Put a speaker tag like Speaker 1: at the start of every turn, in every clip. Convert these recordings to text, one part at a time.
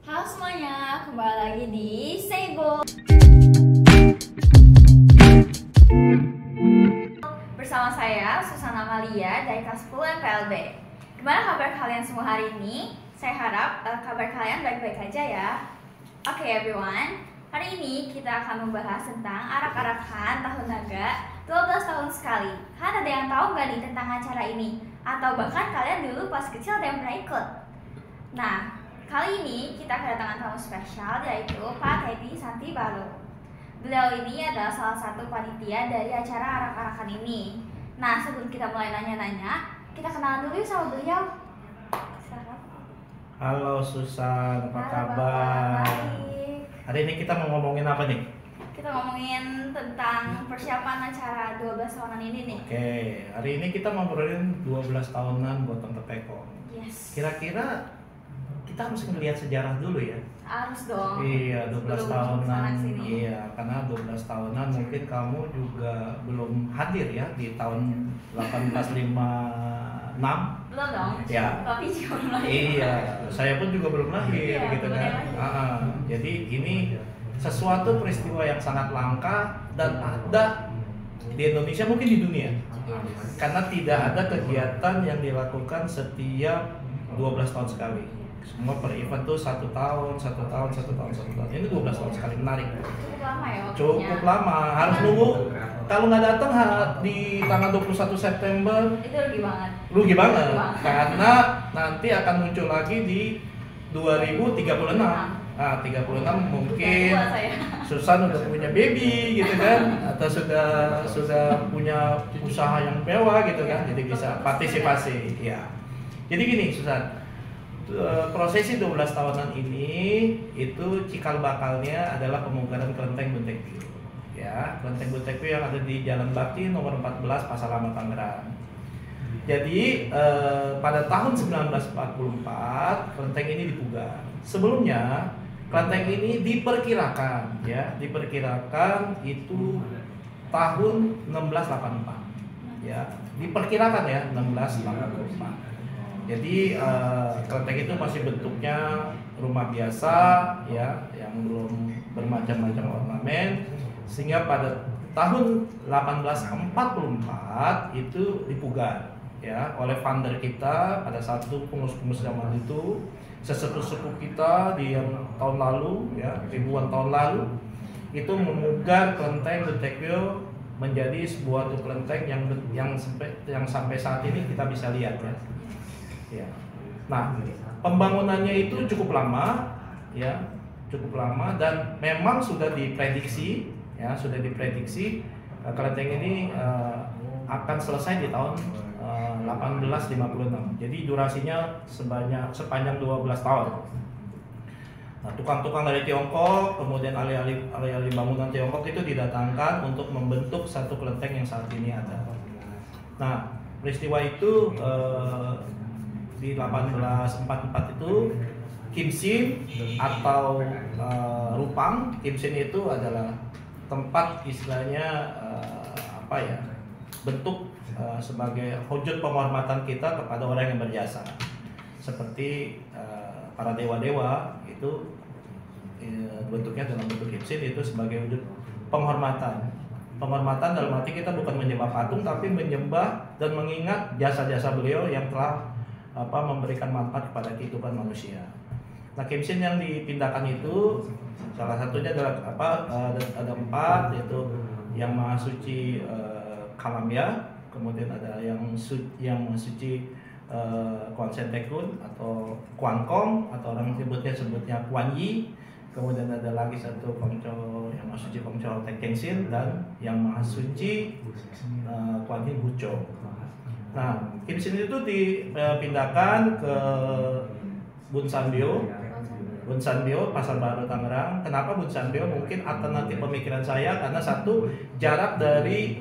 Speaker 1: Halo semuanya, kembali lagi di Seibo bersama saya Susana Malia dari kelas 10 MPLB. Gimana kabar kalian semua hari ini? Saya harap kabar kalian baik-baik aja ya. Oke everyone, hari ini kita akan membahas tentang arak-arakan tahun naga 12 tahun sekali. Kan ada yang tahu nggak nih tentang acara ini? Atau bahkan kalian dulu pas kecil ada yang pernah ikut? Nah, kali ini kita kedatangan tamu spesial yaitu Pak Teddy Santibalo. Beliau ini adalah salah satu panitia dari acara arak-arakan ini. Nah, sebelum kita mulai nanya-nanya, kita kenalan dulu sama beliau. Silakan.
Speaker 2: Halo Susan, apa
Speaker 1: Halo,
Speaker 2: kabar?
Speaker 1: Bapak. Baik.
Speaker 2: Hari ini kita mau ngomongin apa nih?
Speaker 1: Kita ngomongin tentang persiapan acara 12 tahunan ini nih.
Speaker 2: Oke, hari ini kita ngobrolin 12 tahunan buat Tante Peko.
Speaker 1: Yes.
Speaker 2: Kira-kira kita harus melihat sejarah dulu ya.
Speaker 1: Harus dong.
Speaker 2: Iya, 12
Speaker 1: Sebelum
Speaker 2: tahunan.
Speaker 1: kesana sini.
Speaker 2: Iya, karena 12 tahunan mungkin kamu juga belum hadir ya di tahun 1856.
Speaker 1: Belum dong?
Speaker 2: Ya.
Speaker 1: Tapi juga belum lahir.
Speaker 2: Iya, saya pun juga belum lahir
Speaker 1: Iya,
Speaker 2: gitu
Speaker 1: belum
Speaker 2: kan.
Speaker 1: lahir.
Speaker 2: Jadi ini sesuatu peristiwa yang sangat langka dan ada di Indonesia, mungkin di dunia.
Speaker 1: Yes.
Speaker 2: Karena tidak ada kegiatan yang dilakukan setiap 12 tahun sekali. Semua per event tuh 1 tahun. Ini 12 tahun sekali, menarik.
Speaker 1: Cukup lama ya waktunya.
Speaker 2: Cukup lama, harus nunggu. Kalau nggak datang di tanggal 21 September,
Speaker 1: Itu rugi banget.
Speaker 2: rugi banget.
Speaker 1: Rugi banget.
Speaker 2: Karena nanti akan muncul lagi di 2036. Nah, 36 mungkin
Speaker 1: Tua saya.
Speaker 2: Susan udah punya baby gitu kan, atau sudah punya usaha yang mewah gitu kan, jadi bisa partisipasi. Ya. Jadi gini Susan, prosesi 12 tahunan ini itu cikal bakalnya adalah pemunggaran kelenteng Buntekpio. Ya, kelenteng Buntekpio yang ada di Jalan Bakti nomor 14 Pasar Lama Tangerang. Jadi pada tahun 1944 kelenteng ini dipugar. Sebelumnya kelenteng ini diperkirakan itu tahun 1684. Ya, diperkirakan ya 1684. Jadi kelenteng itu masih bentuknya rumah biasa ya, yang belum bermacam-macam ornamen, sehingga pada tahun 1844 itu dipugar ya oleh founder kita pada saat itu, pengurus-pengurus zaman itu, sesepuh-sepuh kita di yang tahun lalu ya, ribuan tahun lalu itu memugar kelenteng Buntekpio menjadi sebuah kelenteng yang sampai saat ini kita bisa lihat ya. Ya. Nah, pembangunannya itu cukup lama dan memang sudah diprediksi kelenteng ini akan selesai di tahun 1856. Jadi durasinya sepanjang 12 tahun. Nah, tukang-tukang dari Tiongkok, kemudian ahli-ahli bangunan Tiongkok itu didatangkan untuk membentuk satu kelenteng yang saat ini ada. Nah, peristiwa itu di 1844 itu Kim Sin atau Rupang. Kim Sin itu adalah tempat istilahnya bentuk sebagai wujud penghormatan kita kepada orang yang berjasa, seperti para dewa-dewa itu bentuknya dalam bentuk Kim Sin itu sebagai wujud penghormatan dalam arti kita bukan menyembah patung tapi menyembah dan mengingat jasa-jasa beliau yang telah memberikan manfaat kepada kehidupan manusia. Nah, Kim Sin yang dipindahkan itu salah satunya adalah ada 4, yaitu yang Maha Suci Kalamya, kemudian ada yang suci Kuan Sentekun atau Kuan Kong, atau orang sebutnya Kuan Yi. Kemudian ada lagi satu Kongco yang Maha Suci Kongco Tekengsin, dan yang Maha Suci Kuan Yin Buco. Nah, Kim Sin itu dipindahkan ke Bun Sanbio, Pasar Baru Tangerang. Kenapa Bun Sanbio? Mungkin alternatif pemikiran saya karena satu, jarak dari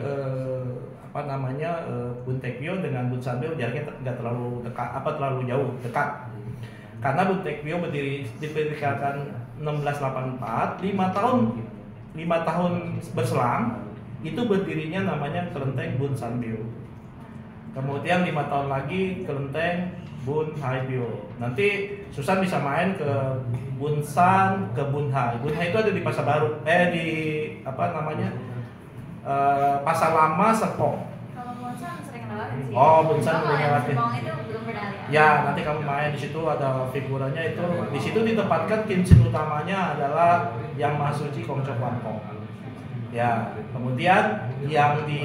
Speaker 2: Buntekpio dengan Bun Sanbio jaraknya nggak terlalu dekat. Karena Buntekpio didirikan 1684, 5 tahun berselang itu berdirinya namanya kelenteng Bun Sanbio. Kemudian 5 tahun lagi kelenteng Bunhai Bio. Nanti Susan bisa main ke Bunsan, ke Bunhai. Bunhai itu ada di Pasar Baru, di apa namanya, Pasar Lama Serpong.
Speaker 1: Kalau Bunsan sering lewatin sih.
Speaker 2: Oh, Bunsan
Speaker 1: Kalau
Speaker 2: sering
Speaker 1: yang
Speaker 2: lewatin.
Speaker 1: Serpong itu belum pernah lihat.
Speaker 2: Ya, nanti kamu main di situ, ada figurannya itu. Di situ ditempatkan kimsin utamanya adalah Yang Maha Suci Kongco Kwanpong. Ya, kemudian yang di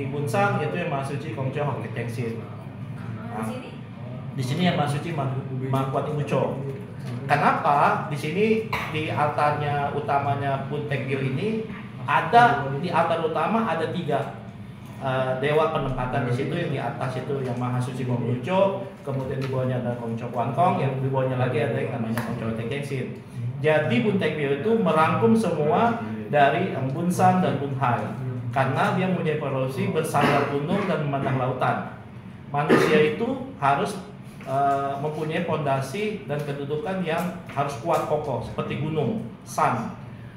Speaker 2: Bunsan itu Yang Maha Suci Kongco Hokkien Tengsin.
Speaker 1: Di sini?
Speaker 2: Di sini Yang Maha Suci Mangkuat Imuco. Kenapa? Di sini di altarnya utamanya Buntekgil ini ada, di altar utama ada 3 dewa penempatan di situ. Yang di atas itu Yang Maha Suci Kongco, kemudian di bawahnya ada Kongco Kwanpong, yang di bawahnya lagi ada yang namanya Kongco Tengsin. Jadi Buntekgil itu merangkum semua dari Bunsan dan Bunhai karena dia mempunyai porosi bersandar gunung dan memandang lautan. Manusia itu harus mempunyai fondasi dan kedudukan yang harus kuat kokoh seperti gunung, san.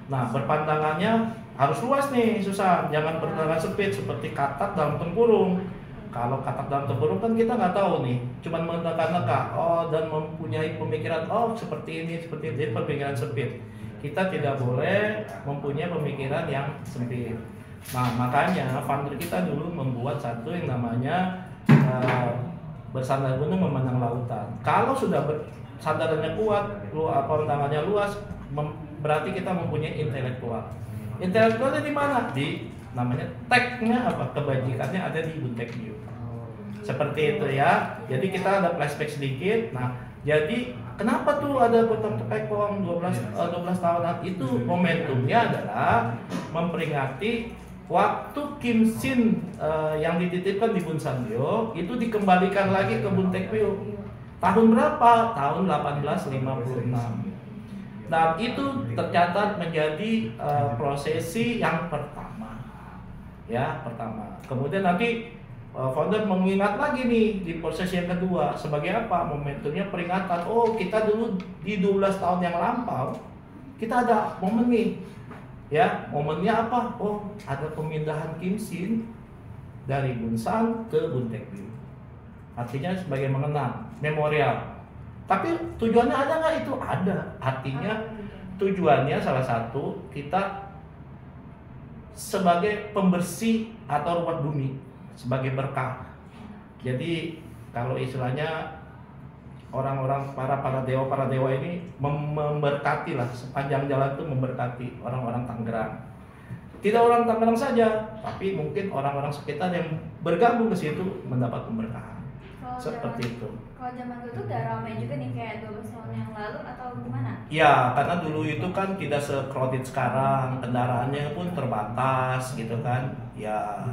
Speaker 2: Nah, berpandangannya harus luas nih, Susan. Jangan berpandangan sempit seperti katak dalam tempurung. Kalau katak dalam tempurung kan kita nggak tahu nih, cuman meneka-neka, dan mempunyai pemikiran, seperti ini, seperti itu, pemikiran sempit. Kita tidak boleh mempunyai pemikiran yang sempit. Nah, makanya founder kita dulu membuat satu yang namanya bersandar gunung memandang lautan. Kalau sudah sandarannya kuat, pandangannya luas, berarti kita mempunyai intelektual. Intelektualnya di mana? Di namanya teknya apa? Kebajikannya ada di Buntekgil. Seperti itu ya. Jadi kita ada flashback sedikit. Nah, jadi kenapa tuh ada Potong Tepekong 12 tahunan itu? Momentumnya adalah memperingati waktu Kim Sin yang dititipkan di Bunsanbyo itu dikembalikan lagi ke Buntekgil. Tahun berapa? Tahun 1856. Dan itu tercatat menjadi prosesi yang pertama. Ya, pertama. Kemudian nanti founder mengingat lagi nih di prosesi yang kedua. Sebagai apa? Momentumnya peringatan. Kita dulu di 12 tahun yang lampau kita ada momen nih. Ya, momennya apa? Ada pemindahan Kim Sin dari Bunsan ke Buntekgil. Artinya sebagai mengenang, memorial. Tapi tujuannya ada nggak itu? Ada. Artinya tujuannya salah satu kita sebagai pembersih atau ruat bumi, sebagai berkah. Jadi kalau istilahnya orang-orang para dewa ini memberkati lah, sepanjang jalan itu memberkati orang-orang Tangerang. Tidak orang Tangerang saja, tapi mungkin orang-orang sekitar yang bergabung ke situ mendapat pemberkahan. Seperti itu.
Speaker 1: Kalau zaman dulu udah ramai juga nih kayak 12 tahun yang lalu atau gimana?
Speaker 2: Ya, karena dulu itu kan tidak se-crowded sekarang, kendaraannya pun terbatas gitu kan. Ya,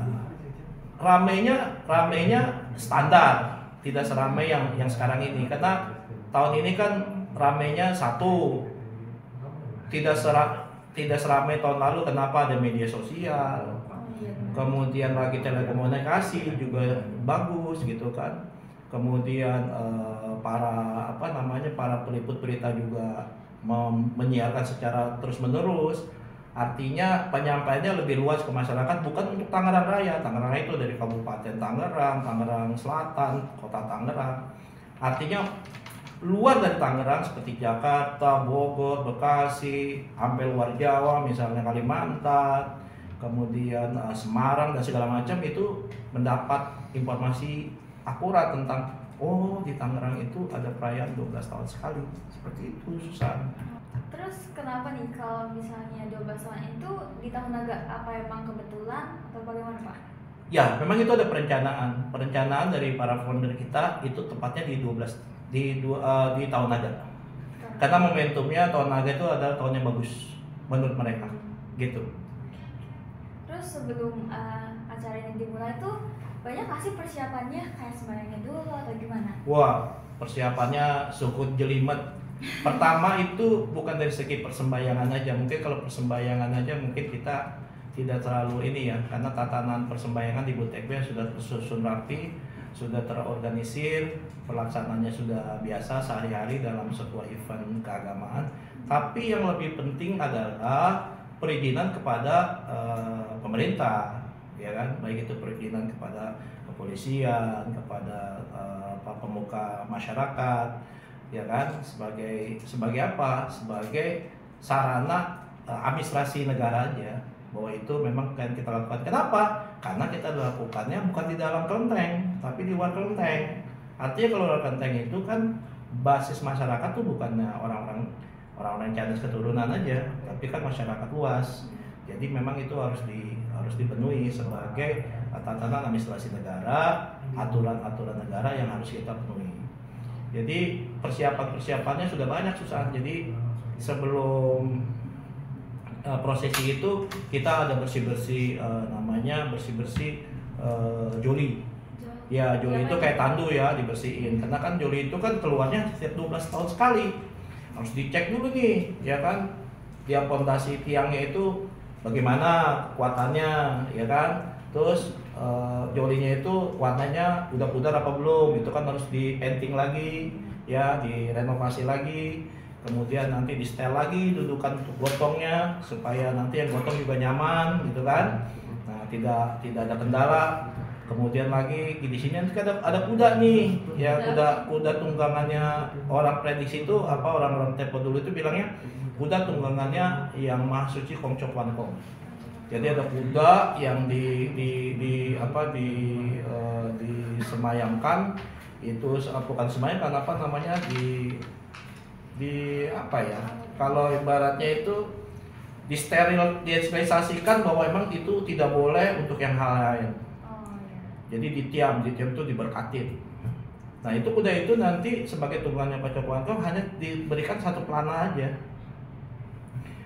Speaker 2: ramainya standar, tidak seramai yang sekarang ini. Karena tahun ini kan ramainya satu, tidak seramai tahun lalu. Kenapa? Ada media sosial, kemudian lagi telekomunikasi juga bagus gitu kan. Kemudian para peliput berita juga menyiarkan secara terus-menerus. Artinya penyampaiannya lebih luas ke masyarakat, bukan untuk Tangerang Raya. Tangerang Raya itu dari Kabupaten Tangerang, Tangerang Selatan, Kota Tangerang. Artinya luar dari Tangerang seperti Jakarta, Bogor, Bekasi, sampai luar Jawa, misalnya Kalimantan, kemudian Semarang dan segala macam itu mendapat informasi akurat tentang di Tangerang itu ada perayaan 12 tahun sekali. Seperti itu, Susan.
Speaker 1: Terus kenapa nih kalau misalnya 12 tahun itu di tahun naga? Apa emang kebetulan atau bagaimana, Pak?
Speaker 2: Ya, memang itu ada perencanaan dari para founder kita itu tepatnya di tahun naga. Karena momentumnya tahun naga itu adalah tahun yang bagus menurut mereka, gitu.
Speaker 1: Terus sebelum acara ini dimulai tuh banyak kasih persiapannya kayak sembahyangnya dulu atau gimana?
Speaker 2: Wah, persiapannya sukut jelimet. Pertama itu bukan dari segi persembahyangan aja. Mungkin kalau persembahyangan aja mungkin kita tidak terlalu ini ya, karena tatanan persembahyangan di Buntekgil sudah tersusun rapi, sudah terorganisir, pelaksanaannya sudah biasa sehari-hari dalam sebuah event keagamaan. Tapi yang lebih penting adalah perizinan kepada pemerintah, ya kan, baik itu perizinan kepada kepolisian, kepada pemuka masyarakat, ya kan, sebagai apa? Sebagai sarana administrasi negara aja, bahwa itu memang kan kita lakukan. Kenapa? Karena kita lakukannya bukan di dalam kelenteng, tapi di luar kelenteng. Artinya kalau luar kelenteng itu kan basis masyarakat tuh bukannya orang-orang Chinese keturunan aja, tapi kan masyarakat luas. Jadi memang itu harus dipenuhi sebagai tatanan administrasi negara, aturan-aturan negara yang harus kita penuhi. Jadi persiapannya sudah banyak, Susan. Jadi sebelum prosesi itu kita ada bersih-bersih namanya bersih-bersih joli. Ya, joli itu kayak tandu ya, dibersihin. Karena kan joli itu kan keluarnya setiap 12 tahun sekali. Harus dicek dulu nih, ya kan. Dia pondasi tiangnya itu bagaimana kekuatannya, ya kan. Terus jolinya itu warnanya udah pudar apa belum? Itu kan harus di-painting lagi, ya, direnovasi lagi. Kemudian nanti di setel lagi dudukan untuk gotongnya supaya nanti yang gotong juga nyaman, gitu kan. Nah, tidak ada kendala. Kemudian lagi di sini nanti ada kuda nih, ya, kuda tunggangannya. Orang prediksi itu orang-orang tempo dulu itu bilangnya kuda tunggangannya yang Maha Suci Kong Chok Wan Kong. Jadi ada kuda yang disemayamkan, itu bukan semayamkan, apa namanya, di apa ya, kalau ibaratnya itu disterilisasikan bahwa memang itu tidak boleh untuk yang hal lain. Jadi ditiam itu diberkatin. Nah, itu kuda itu nanti sebagai tunggangannya Pak Chok Wan Kong hanya diberikan satu pelana aja,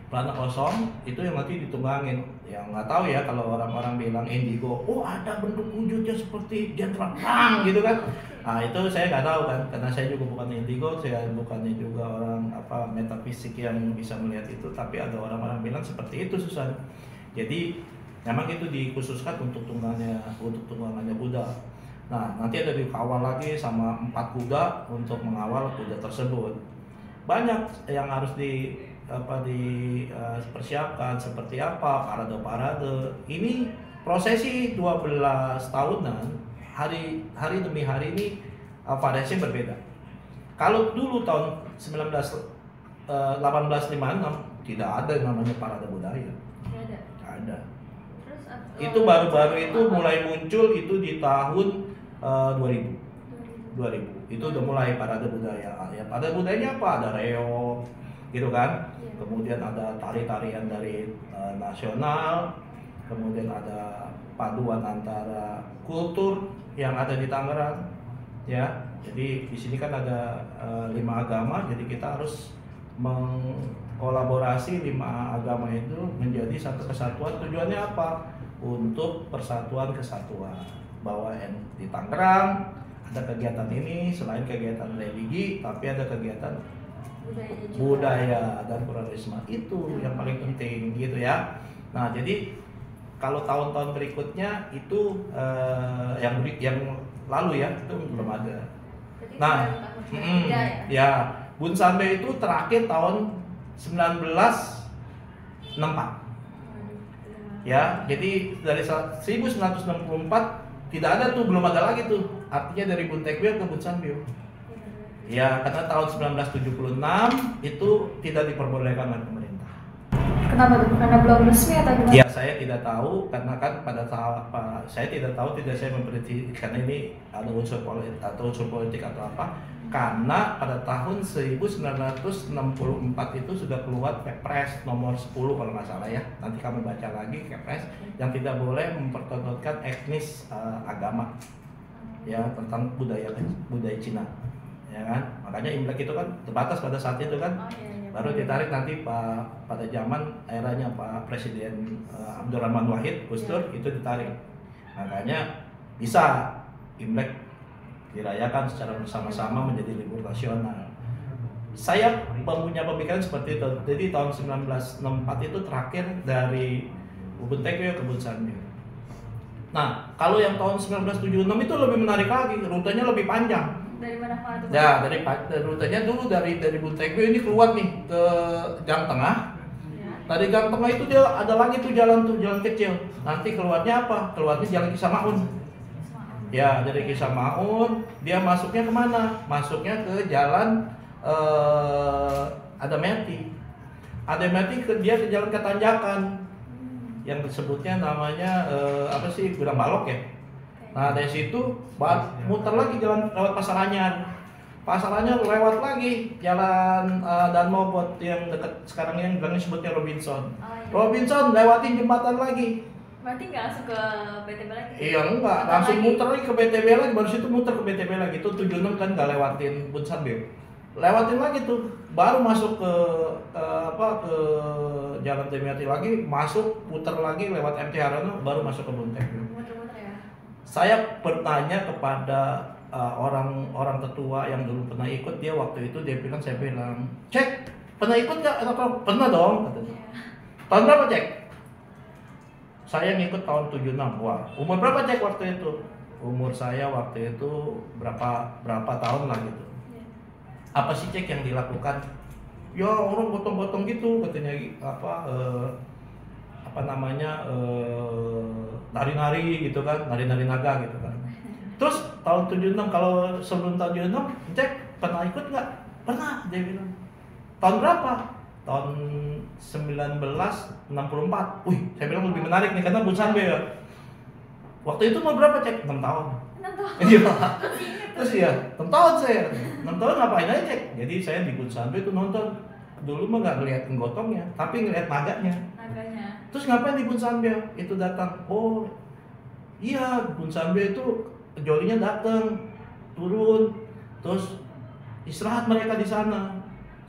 Speaker 2: pelana kosong, itu yang nanti ditunggangin. Yang nggak tahu ya, kalau orang-orang bilang indigo, oh ada bentuk wujudnya seperti jenderal perang gitu kan. Nah, itu saya nggak tahu kan, karena saya juga bukan indigo, saya bukannya juga orang metafisik yang bisa melihat itu, tapi ada orang-orang bilang seperti itu, Susan. Jadi memang itu dikhususkan untuk tunggangannya kuda. Nah, nanti ada dikawal lagi sama 4 kuda untuk mengawal kuda tersebut. Banyak yang harus dipersiapkan, seperti apa parade. Ini prosesi 12 tahunan, hari demi hari ini variasinya berbeda. Kalau dulu tahun 1856 tidak ada yang namanya parade budaya. Tidak ada. Itu baru-baru itu mulai muncul itu di tahun 2000. Itu udah mulai parade budaya. Ya, parade budayanya apa? Ada reog, gitu kan. Kemudian ada tari-tarian dari nasional. Kemudian ada paduan antara kultur yang ada di Tangerang. Ya, jadi di sini kan ada 5 agama. Jadi kita harus mengkolaborasi 5 agama itu menjadi satu kesatuan. Tujuannya apa? Untuk persatuan kesatuan, bahwa di Tangerang ada kegiatan ini, selain kegiatan religi tapi ada kegiatan budaya dan pluralisme, itu yang paling penting gitu ya. Nah, jadi kalau tahun-tahun berikutnya itu yang lalu ya itu belum ada. Nah, ya Bun Sanbe itu terakhir tahun 1964. Ya, jadi dari 1964 tidak ada tuh, belum ada lagi tuh. Artinya dari Bun Tekbio ke Bun Sanbio. Ya, karena tahun 1976 itu tidak diperbolehkan oleh pemerintah.
Speaker 1: Kenapa tuh? Karena belum resmi atau gimana?
Speaker 2: Ya, saya tidak tahu, karena kan pada tahap saya tidak memprediksi karena ini ada unsur politik atau apa. Karena pada tahun 1964 itu sudah keluar Kepres nomor 10 kalau nggak salah ya. Nanti kami baca lagi Kepres yang tidak boleh mempertontonkan etnis agama, ya, tentang budaya Cina, ya kan. Makanya Imlek itu kan terbatas pada saat itu kan. Baru ditarik nanti pada zaman eranya Pak Presiden Abdurrahman Wahid Gus Dur itu ditarik. Makanya bisa Imlek dirayakan secara bersama-sama menjadi libur nasional. Saya punya pemikiran seperti itu. Jadi tahun 1964 itu terakhir dari Bun Tekbio ke Bun Sanbio. Nah, kalau yang tahun 1976 itu lebih menarik lagi, rutenya lebih panjang.
Speaker 1: Dari mana Pak?
Speaker 2: Ya, dari rutenya dulu dari Bun Tekbio ini keluar nih ke Gang Tengah. Dari Gang Tengah itu dia ada lagi tuh jalan kecil. Nanti keluarnya apa? Keluarnya Jalan Kisamaun. Ya, dari Kisah Maun, dia masuknya kemana? Masuknya ke jalan Adamati. Adamati dia ke jalan Ketanjakan, yang disebutnya namanya apa sih, Gudang Balok ya. Nah dari situ muter lagi jalan lewat Pasar Anyar. Pasar Anyar lewat lagi jalan Dan Mogot yang dekat sekarang yang disebutnya Robinson. Robinson lewatin jembatan lagi.
Speaker 1: Berarti nggak langsung ke BTB lagi?
Speaker 2: Iya enggak, langsung muter lagi ke BTB lagi, baru situ muter ke BTB lagi. Itu 76 kan nggak lewatin Bunsanbeo. Lewatin lagi tuh, baru masuk ke ke Jalan Demiati lagi, masuk putar lagi lewat MT Haryono, baru masuk ke Buntekbeo.
Speaker 1: Muter-muter ya.
Speaker 2: Saya bertanya kepada orang tetua yang dulu pernah ikut, dia waktu itu saya bilang, "Cek, pernah ikut nggak?" "Pernah dong," katanya. "Tahun berapa, Cek?" "Saya ngikut tahun 76. Wah, umur berapa, Cek, waktu itu? Umur saya waktu itu berapa tahun lah gitu. Apa sih, Cek, yang dilakukan? Ya orang gotong-gotong gitu katanya, nari-nari gitu kan, nari-nari naga gitu kan. Terus tahun 76, kalau sebelum tahun 76, Cek pernah ikut nggak? Pernah, dia bilang. Tahun berapa? Tahun 1964. Wih, saya bilang lebih menarik nih karena Bunsanbeo ya. Waktu itu mau berapa, Cek? 6 tahun.
Speaker 1: 6 tahun.
Speaker 2: Iya. Terus ya, 6 tahun saya. 6 tahun ngapain aja, Cek? Jadi saya di Bunsanbeo itu nonton. Dulu mah nggak ngeliatin gotongnya, tapi ngeliat naganya. Terus ngapain di Bunsanbeo? Itu datang. Oh, iya, Bunsanbeo itu jolinya datang, turun, terus istirahat mereka di sana.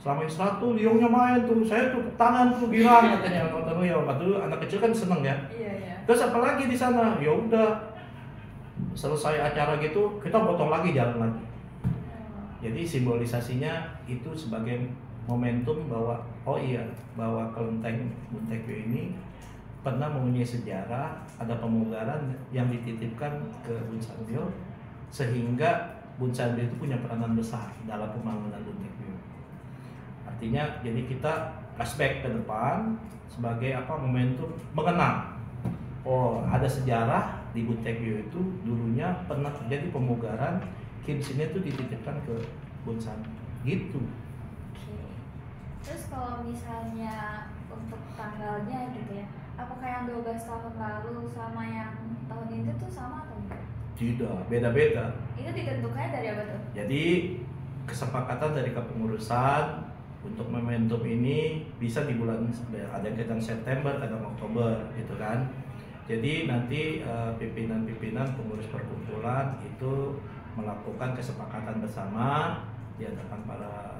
Speaker 2: Selama istirahat tuh liongnya main tuh, saya tuh tangan tuh girang katanya, nonton liong. Waktu anak kecil kan seneng ya.
Speaker 1: Iya.
Speaker 2: Terus apalagi di sana? Ya udah, selesai acara gitu kita potong lagi, jalan lagi. Jadi simbolisasinya itu sebagai momentum bahwa bahwa kelenteng Buntekbeo ini pernah mempunyai sejarah, ada pemugaran yang dititipkan ke Bunsanbeo sehingga Bunsanbeo itu punya peranan besar dalam pembangunan Buntekbeo. Artinya jadi kita flashback ke depan sebagai momentum mengenang. Oh, ada sejarah di Buntekbeo itu dulunya pernah terjadi pemugaran, kimsinnya itu dititipkan ke Bunsanbeo gitu.
Speaker 1: Terus kalau misalnya untuk tanggalnya gitu ya, apakah yang 12 tahun lalu sama yang tahun ini tuh sama atau enggak?
Speaker 2: Tidak, beda-beda.
Speaker 1: Itu ditentukannya dari apa tuh?
Speaker 2: Jadi kesepakatan dari kepengurusan untuk momentum ini bisa di bulan, ada yang kadang September, kadang Oktober gitu kan. Jadi nanti pimpinan-pimpinan pengurus perkumpulan itu melakukan kesepakatan bersama di hadapan para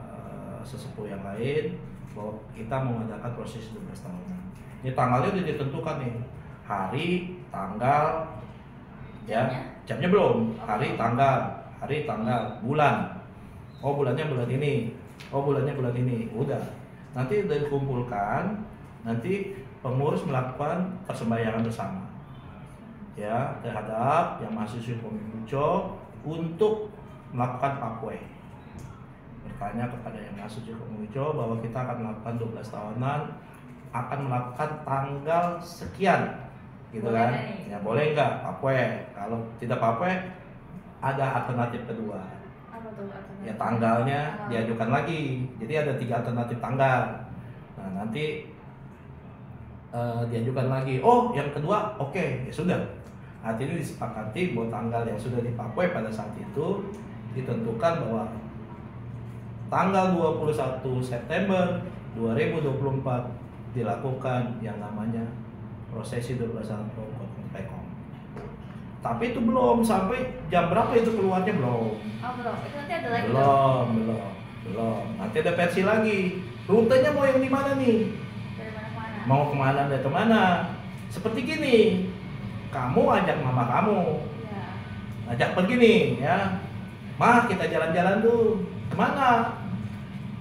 Speaker 2: sesepuh yang lain bahwa kita mengadakan proses 12 tahunan. Ini tanggalnya sudah ditentukan nih, hari, tanggal, jamnya belum, hari, tanggal, bulan. Oh bulannya bulan ini, bulannya bulan ini, udah. Nanti udah dikumpulkan, nanti pengurus melakukan persembahyangan bersama, ya terhadap yang mahasiswa Komujo untuk melakukan pakwe. Bertanya kepada yang mahasiswa Komujo bahwa kita akan melakukan 12 tahunan, akan melakukan tanggal sekian, gitu boleh kan? Ya boleh nggak pakwe? Kalau tidak pakwe, ada alternatif kedua.
Speaker 1: Apa tuh alternatif? Ya
Speaker 2: tanggalnya diajukan lagi. Jadi ada 3 alternatif tanggal. Nah nanti diajukan lagi. Oh yang kedua oke, ya sudah. Artinya disepakati bahwa tanggal yang sudah dipakwe pada saat itu ditentukan bahwa tanggal 21 September 2024 dilakukan yang namanya prosesi 12 tahun Pekom. Tapi itu belum sampai jam berapa itu keluarnya belum.
Speaker 1: Oh belum, itu nanti ada lagi.
Speaker 2: Belum. Nanti ada versi lagi. Rutenya mau yang di mana nih?
Speaker 1: Dari mana-mana.
Speaker 2: Mau kemana dan kemana? Seperti gini. Kamu ajak mama kamu.
Speaker 1: Iya.
Speaker 2: Ajak pergi nih ya. Ma kita jalan-jalan tuh. Kemana?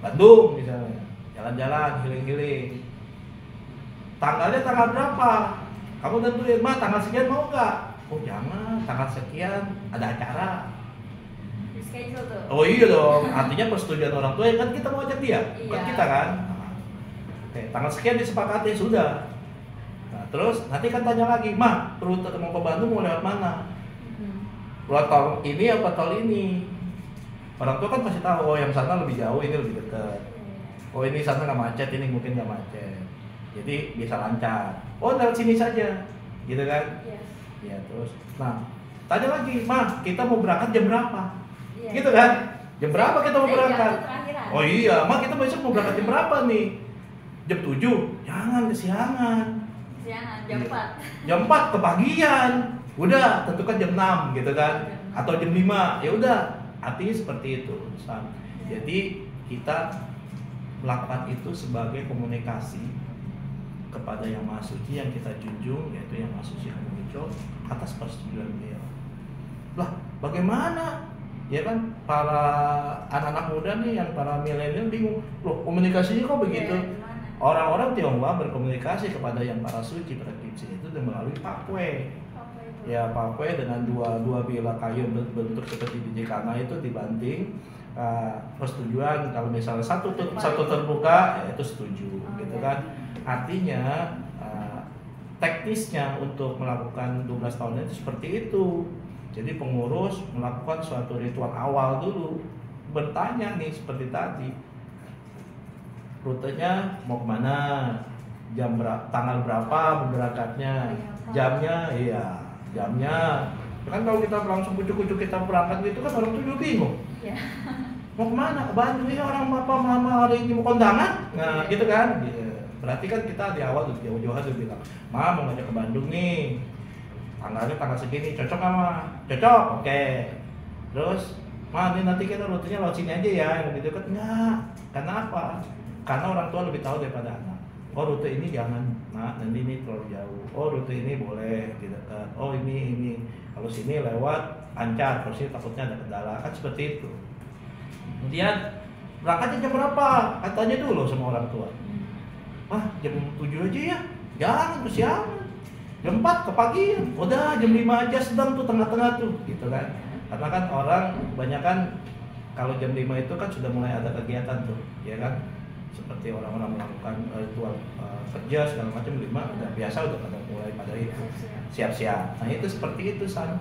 Speaker 2: Bandung misalnya. Jalan-jalan, healing-healing. Tanggalnya tanggal berapa? Kamu tentuin, Ma tanggal sekian mau nggak? Oh jangan, tanggal sekian ada acara.
Speaker 1: Schedule tuh.
Speaker 2: Oh iya dong, artinya persetujuan orang tua kan kita mau ajak dia, bukan
Speaker 1: Iya.
Speaker 2: kita kan. Oke, tanggal sekian disepakati sudah. Nah terus nanti kan tanya lagi, Ma rute mau ke Bandung mau lewat mana? keluar tol ini apa tol ini. Orang tua kan pasti tahu, oh yang sana lebih jauh, ini lebih dekat. Oh ini sana nggak macet, ini mungkin nggak macet. Jadi bisa lancar. Oh lewat sini saja, gitu kan? Ya terus. Nah, tanya lagi, Ma, kita mau berangkat jam berapa? Gitu kan? Jam berapa kita mau berangkat? Oh iya, Ma kita besok mau berangkat jam berapa nih? Jam 7? Jangan kesiangan.
Speaker 1: Jam 4.
Speaker 2: Jam 4 kepagian. Udah, tentukan jam 6 gitu kan? Atau jam 5, ya udah. Artinya seperti itu. Jadi kita melakukan itu sebagai komunikasi kepada yang Maha Suci yang kita junjung, yaitu yang Maha Suci Hamengkubuwono atas persetujuan beliau. Lah, bagaimana? Ya kan para anak-anak muda nih yang para milenial bingung, loh komunikasinya kok begitu? Orang-orang Tionghoa berkomunikasi kepada yang para suci pada Kipsin itu melalui pakwe. Ya pakwe dengan dua bilah kayu bentuk seperti biji kana itu dibanting persetujuan. Kalau misalnya satu terbuka, ya itu setuju, gitu kan? Artinya teknisnya untuk melakukan 12 tahun itu seperti itu. Jadi pengurus melakukan suatu ritual awal dulu, bertanya nih seperti tadi, rutenya mau kemana, jam berapa, tanggal berapa berangkatnya, jamnya, iya jamnya. Kan kalau kita langsung kucuk-kucuk kita berangkat gitu kan orang tuh juga bingung. Mau kemana? Ke Bandung, ya orang apa mama hari ini mau kondangan? Nah gitu kan. Berarti kan kita di awal jauh-jauh udah bilang, Ma mau ngajak ke Bandung nih, tanggalnya tanggal segini, cocok nggak Ma? Cocok, oke. Terus, Ma ini nanti kita rutenya lewat sini aja ya, yang lebih dekat. Nggak, karena apa? Karena orang tua lebih tahu daripada anak. Oh rute ini jangan, nah nanti ini terlalu jauh. Oh rute ini boleh di dekat. Oh ini kalau sini lewat lancar, kalau sini takutnya ada kendala, kan seperti itu. Kemudian berangkatnya jam berapa? Katanya dulu sama orang tua. Wah jam 7 aja ya, jangan kesiangan. Jam 4 kepagian, udah jam 5 aja sedang tuh tengah-tengah tuh, gitu kan. Karena kan orang kebanyakan kalau jam 5 itu kan sudah mulai ada kegiatan tuh, ya kan. Seperti orang-orang melakukan ritual kerja segala macam 5 udah biasa, udah pada mulai pada itu siap-siap. Nah itu seperti itu San.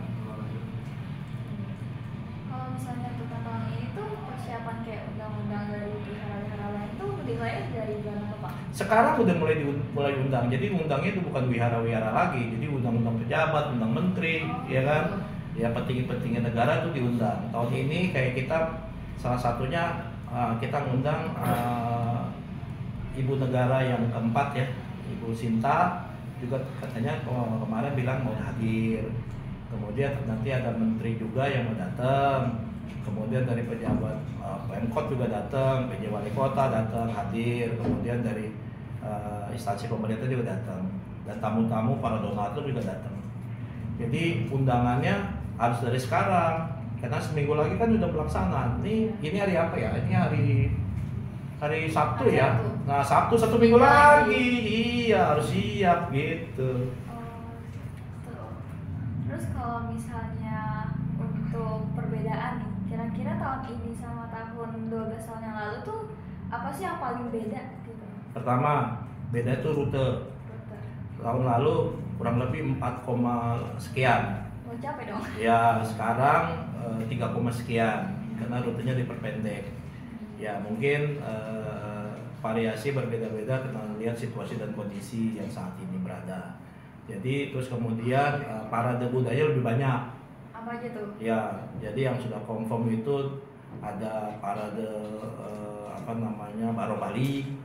Speaker 1: Kalau misalnya untuk tahun ini tuh persiapan kayak undang-undang dari wihara-wihara lain tuh dimulai dari bulan apa Pak?
Speaker 2: Sekarang udah mulai undang. Jadi undangnya itu bukan wihara-wihara lagi. Jadi undang-undang pejabat, undang menteri, ya kan? Ya petinggi-petinggi negara tuh diundang. Tahun ini kayak kita salah satunya kita ngundang ibu negara yang keempat ya, Ibu Sinta juga katanya kemarin bilang mau hadir. Kemudian nanti ada menteri juga yang mau datang. Kemudian dari pejabat Pemkot juga datang, PJ Wali Kota datang hadir. Kemudian dari instansi pemerintah juga datang. Dan tamu-tamu para donatur juga datang. Jadi undangannya harus dari sekarang. Karena seminggu lagi kan udah pelaksanaan. Ini hari apa ya? Ini hari Sabtu ya. Nah Sabtu 1 minggu lagi. Iya harus siap gitu.
Speaker 1: Terus kalau misalnya untuk perbedaan nih, kira-kira tahun ini sama tahun 12 tahun yang lalu tuh apa sih yang paling beda gitu?
Speaker 2: Pertama, beda itu rute. Tahun lalu kurang lebih 4, sekian.
Speaker 1: Oh capek dong.
Speaker 2: Ya sekarang 3, sekian karena rutenya diperpendek. Ya mungkin variasi berbeda-beda karena lihat situasi dan kondisi yang saat ini berada. Jadi terus kemudian parade budaya lebih banyak.
Speaker 1: Apa aja tuh?
Speaker 2: Ya jadi yang sudah confirm itu ada parade Baro Bali,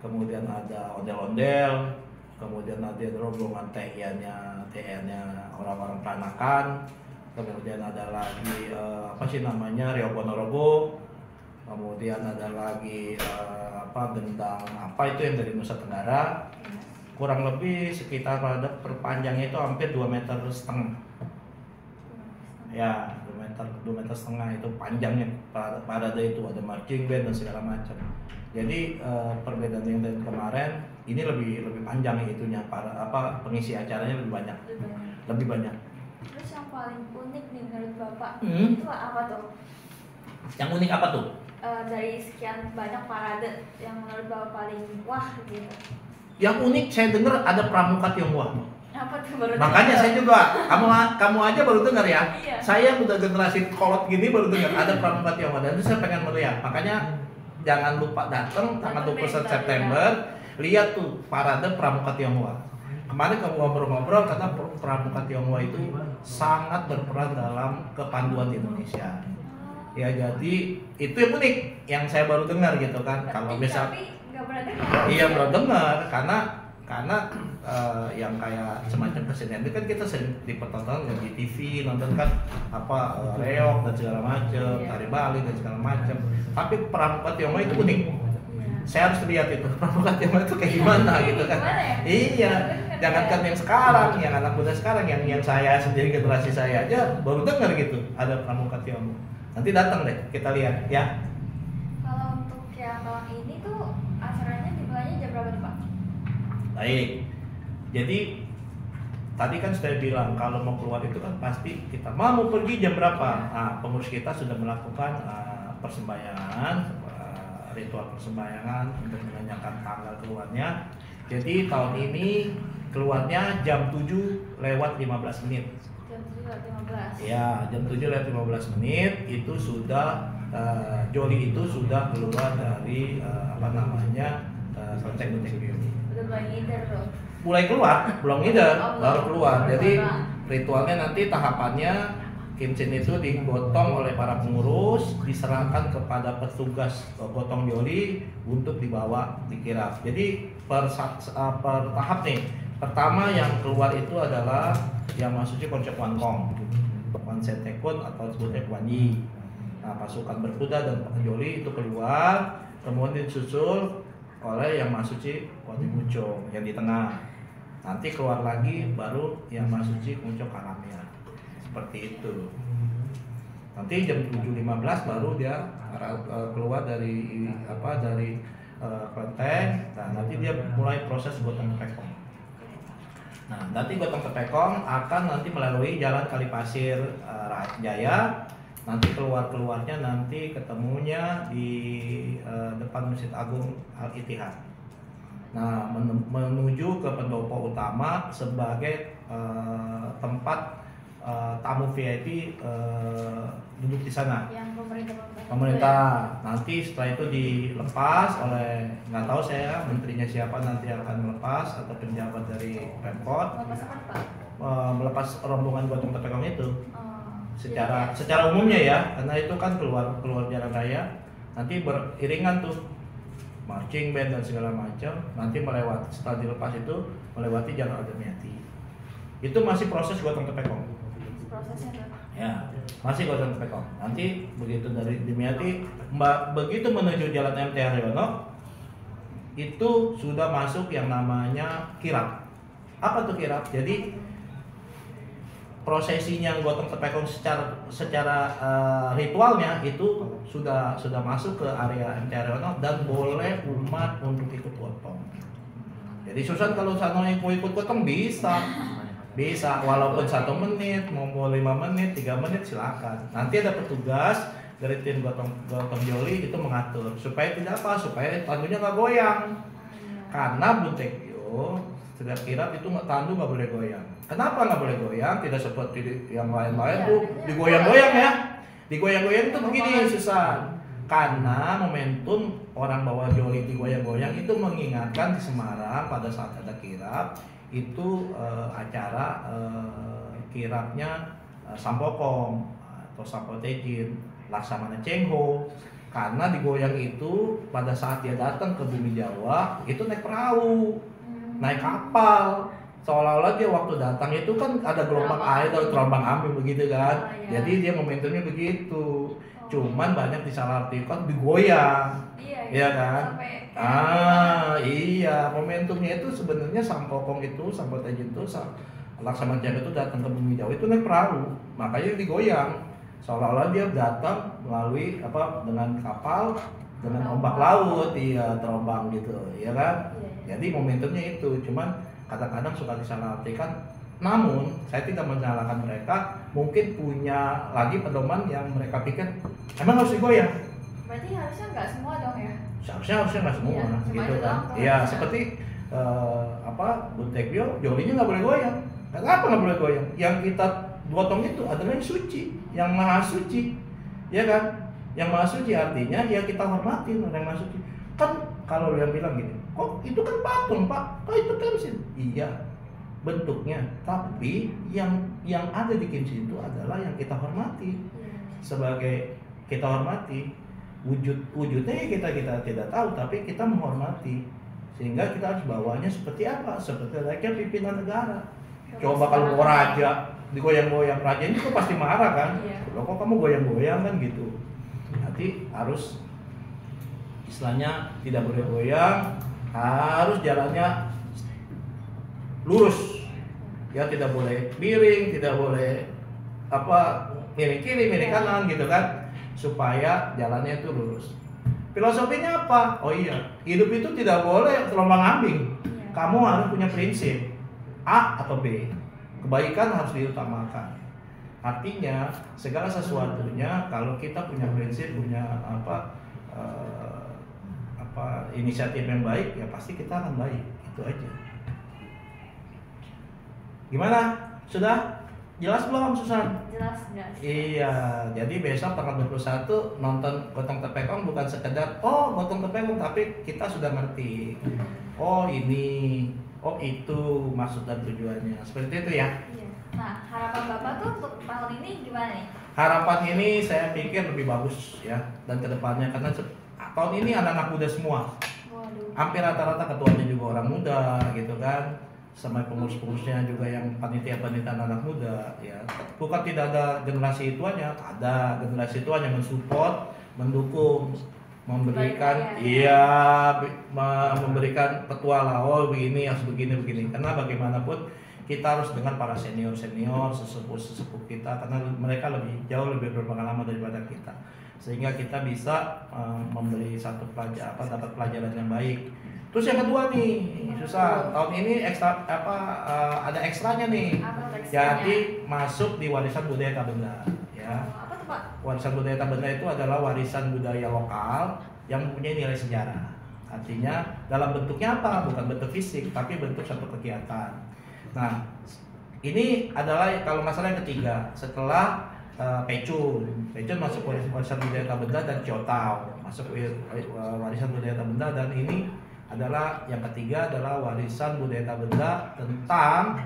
Speaker 2: kemudian ada ondel-ondel, kemudian ada rombongan TNI-nya orang-orang Peranakan, kemudian ada lagi Riau Ponorogo, kemudian ada lagi gendang itu yang dari Nusa Tenggara, kurang lebih sekitar pada perpanjangnya itu hampir 2,5 meter. Ya 2,5 meter itu panjangnya parade itu, ada marching band dan segala macam. Jadi perbedaan yang dari kemarin ini lebih panjang itunya, pengisi acaranya lebih banyak.
Speaker 1: Terus yang paling unik nih menurut Bapak itu apa tuh?
Speaker 2: Yang unik apa tuh?
Speaker 1: Dari sekian banyak parade yang menurut Bapak paling wah gitu.
Speaker 2: Yang unik saya dengar ada pramuka Tionghoa.
Speaker 1: Apa tuh baru
Speaker 2: Makanya
Speaker 1: dengar?
Speaker 2: saya juga, kamu aja baru dengar ya.
Speaker 1: Iya.
Speaker 2: Saya udah generasi kolot gini baru dengar ada pramuka Tionghoa dan itu saya pengen melihat. Makanya jangan lupa datang tanggal 21 September, lihat tuh parade pramuka Tionghoa. Kemarin kamu ngobrol-ngobrol karena pramuka Tionghoa itu sangat berperan dalam kepanduan di Indonesia. Ya jadi itu yang unik yang saya baru dengar gitu kan. Kalau misal
Speaker 1: tapi nggak pernah dengar.
Speaker 2: iya baru dengar karena yang kayak semacam kesenian itu kan kita sering dipertontonkan di TV, nonton kan apa reok dan segala macam, tari Bali dan segala macam. Tapi pramuka Tionghoa itu unik. Saya harus lihat itu pramuka Tionghoa itu kayak gimana gitu kan.
Speaker 1: Gimana ya?
Speaker 2: Iya, jangankan yang sekarang, yang anak muda sekarang, yang saya sendiri generasi saya aja baru dengar gitu ada pramuka Tionghoa. Nanti datang deh kita lihat ya.
Speaker 1: Kalau untuk yang tahun ini tuh acaranya dimulainya jam berapa tuh Pak?
Speaker 2: Baik. Jadi tadi kan saya bilang kalau mau keluar itu kan pasti kita mau pergi jam berapa. Nah, pengurus kita sudah melakukan persembahyangan, ritual persembahyangan untuk menanyakan tanggal keluarnya. Jadi tahun ini keluarnya jam 7 lewat 15 menit.
Speaker 1: Jam 7.15.
Speaker 2: Ya, jam 7 lewat 15 menit itu sudah Joli itu sudah keluar dari kelenteng Biu.
Speaker 1: Udah mulai ngider tuh.
Speaker 2: Mulai keluar, belum ngider, baru keluar.
Speaker 1: Baru
Speaker 2: Jadi
Speaker 1: keluar.
Speaker 2: ritualnya nanti tahapannya Kimchin itu digotong oleh para pengurus, diserahkan kepada petugas gotong Joli untuk dibawa dikirap. Jadi per tahap nih. Pertama yang keluar itu adalah yang maksudnya konsep Wankong, Wan Setekun atau sebutnya Wan Yi. Nah, pasukan berkuda dan Joli itu keluar, kemudian disusul oleh yang Masuci Wadi Muco yang di tengah. Nanti keluar lagi baru yang Masuci Muco Karamia. Seperti itu. Nanti jam 7.15 baru dia keluar dari kelenteng. Nah, nanti dia mulai proses gotong tepekong. Nah, nanti gotong tepekong akan nanti melalui jalan Kalipasir Jaya. Nanti keluarnya nanti ketemunya di depan Masjid Agung Al-Ittihad. Nah, menuju ke pendopo utama sebagai tempat tamu VIP duduk di sana.
Speaker 1: Yang
Speaker 2: Pemerintah. Nanti setelah itu dilepas oleh nggak tahu saya menterinya siapa nanti akan melepas atau penjabat dari Pemkot.
Speaker 1: Melepas apa Pak?
Speaker 2: Melepas rombongan gotong tepekong itu.
Speaker 1: Jadi
Speaker 2: Secara umumnya ya, karena itu kan keluar jalan raya, nanti beriringan tuh marching band dan segala macam, nanti melewati setelah dilepas itu melewati jalan Ademiati. Itu masih proses gotong tepekong.
Speaker 1: prosesnya tuh.
Speaker 2: Ya, masih gotong tepekong. Nanti begitu dari Demiati, begitu menuju jalan MT Haryono, itu sudah masuk yang namanya kirap. Apa tuh kirap? Jadi prosesinya gotong tepekong secara ritualnya itu sudah masuk ke area MT Haryono dan boleh umat untuk ikut gotong. Jadi Susan kalau sana mau ikut gotong bisa walaupun 1 menit, mau 5 menit, 3 menit silakan. Nanti ada petugas dari tim gotong Joli itu mengatur supaya supaya tandunya nggak goyang. Karena Buntekyo setiap kirap itu tandu nggak boleh goyang. Kenapa nggak boleh goyang? Tidak seperti yang lain-lain tuh digoyang-goyang ya. Digoyang-goyang itu begini Susan. Karena momentum orang bawa Joli digoyang-goyang itu mengingatkan di Semarang pada saat ada kirap itu acara kirapnya Sampokong atau Sampotejin Laksamana Cengho. Karena digoyang itu pada saat dia datang ke bumi Jawa itu naik perahu, naik kapal, seolah-olah dia waktu datang itu kan ada gelombang air atau terombang ambing begitu kan. Jadi dia momentumnya begitu. Cuman banyak disalahartikan digoyang. Iya kan? Iya, momentumnya itu sebenarnya Sampokong itu, Sampotejin itu, Laksamana Cengho itu datang ke bumi Jawa itu naik perahu, makanya digoyang. Seolah-olah dia datang melalui dengan kapal dengan ombak laut, terombang gitu, ya kan? Jadi momentumnya itu, cuman kadang-kadang suka disalahartikan. Namun saya tidak menyalahkan mereka, mungkin punya lagi pedoman yang mereka pikir emang harus digoyang.
Speaker 1: Berarti harusnya nggak semua dong ya?
Speaker 2: Harusnya nggak semua,
Speaker 1: iya,
Speaker 2: gitu kan? Iya, seperti Buntekbyo, Jolinya nggak boleh goyang. Kenapa nggak boleh goyang? Yang kita potong itu adalah yang suci, yang maha suci, ya kan? Yang maha suci artinya ya kita hormatin orang yang maha suci. Kan kalau yang bilang gini, kok itu kan patung pak, kok itu kimsin? Iya, bentuknya. Tapi yang ada di kimsin itu adalah yang kita hormati. Sebagai kita hormati, wujudnya ya kita tidak tahu, tapi kita menghormati. Sehingga kita harus bawanya seperti apa? Seperti layaknya pimpinan negara. Coba kalau mau raja digoyang-goyang, rajanya itu pasti marah kan? Loh kok kamu goyang-goyang kan gitu. Nanti harus istilahnya tidak boleh goyang, harus jalannya lurus. Ya tidak boleh miring, tidak boleh miring kiri, miring kanan gitu kan, supaya jalannya itu lurus. Filosofinya apa? Oh iya, hidup itu tidak boleh terombang-ambing. Kamu harus punya prinsip A atau B. Kebaikan harus diutamakan. Artinya segala sesuatunya kalau kita punya prinsip, punya inisiatif yang baik, ya pasti kita akan baik. Itu aja. Gimana? Sudah? Jelas belum Susan?
Speaker 1: Jelas.
Speaker 2: Iya, jadi besok tanggal 21 nonton Gotong Tepekong bukan sekedar Gotong Tepekong, tapi kita sudah ngerti. Oh ini, oh itu maksud dan tujuannya. Seperti itu ya.
Speaker 1: Iya. Nah, harapan Bapak tuh untuk tahun ini gimana nih?
Speaker 2: Harapan ini saya pikir lebih bagus ya, dan kedepannya karena tahun ini anak-anak muda semua.
Speaker 1: Waduh.
Speaker 2: Hampir rata-rata ketuanya juga orang muda gitu kan. Sama pengurus-pengurusnya juga yang panitia-panitia anak muda ya. Bukan tidak ada generasi tuanya, ada generasi tuanya mensupport, mendukung, memberikan memberikan petualang, begini harus begini. Karena bagaimanapun kita harus dengan para senior sesepuh kita, karena mereka jauh lebih berpengalaman daripada kita, sehingga kita bisa memberi dapat pelajaran yang baik. Terus yang kedua nih, susah. Tahun ini ada ekstranya nih. Jadi masuk di warisan budaya Tabenda, ya.
Speaker 1: Apa tuh Pak?
Speaker 2: Warisan budaya Tabenda itu adalah warisan budaya lokal yang mempunyai nilai sejarah. Artinya dalam bentuknya apa? Bukan bentuk fisik, tapi bentuk satu kegiatan. Nah, ini adalah kalau masalah yang ketiga setelah Pecun masuk warisan budaya Tabenda dan Ciotau masuk warisan budaya Tabenda, dan ini adalah yang ketiga adalah warisan budaya Tabenda tentang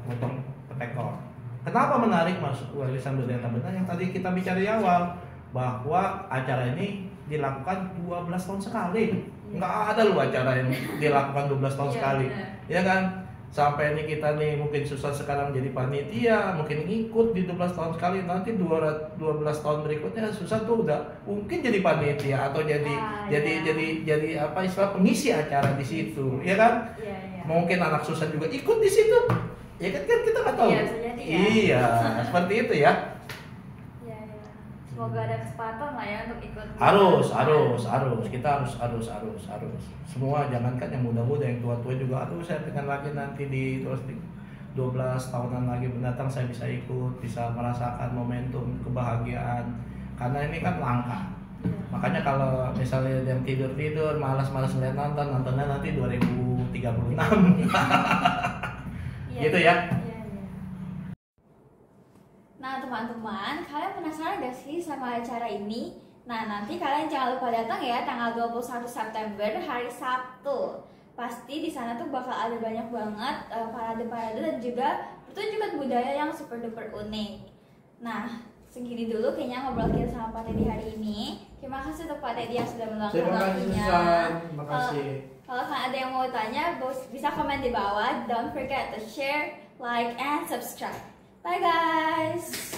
Speaker 2: Gotong Tepekong. Kenapa menarik masuk warisan budaya Tabenda? Yang tadi kita bicara di awal bahwa acara ini dilakukan 12 tahun sekali. Nggak ada loh acara yang dilakukan 12 tahun sekali. Ya kan? Sampai ini kita nih mungkin susah sekarang jadi panitia, mungkin ikut di 12 tahun sekali, nanti 12 tahun berikutnya susah tuh udah mungkin jadi panitia atau jadi pengisi acara di situ, ya kan? Mungkin anak Susan juga ikut di situ, ya kan kita nggak tahu. Iya, seperti itu ya.
Speaker 1: Semoga ada kesempatan lah ya untuk ikut.
Speaker 2: Harus. Kita harus. Semua, jangankan yang muda-muda, yang tua-tua juga. Saya pengen lagi nanti di 12 tahunan lagi mendatang saya bisa ikut, bisa merasakan momentum kebahagiaan. Karena ini kan langka. Makanya kalau misalnya yang tidur-tidur, malas-malas ngeliat nontonnya nanti 2036. Gitu ya.
Speaker 1: Nah teman-teman, kalian penasaran gak sih sama acara ini? Nah nanti kalian jangan lupa datang ya tanggal 21 September hari Sabtu. Pasti di sana tuh bakal ada banyak banget parade-parade dan juga pertunjukan budaya yang super duper unik. Nah segini dulu kayaknya ngobrol kita sama Pak Teddy hari ini. Terima kasih untuk Pak Teddy yang sudah meluangkan waktunya.
Speaker 2: Terima kasih.
Speaker 1: Kalau kalian ada yang mau tanya, bisa komen di bawah. Don't forget to share, like, and subscribe. Bye guys!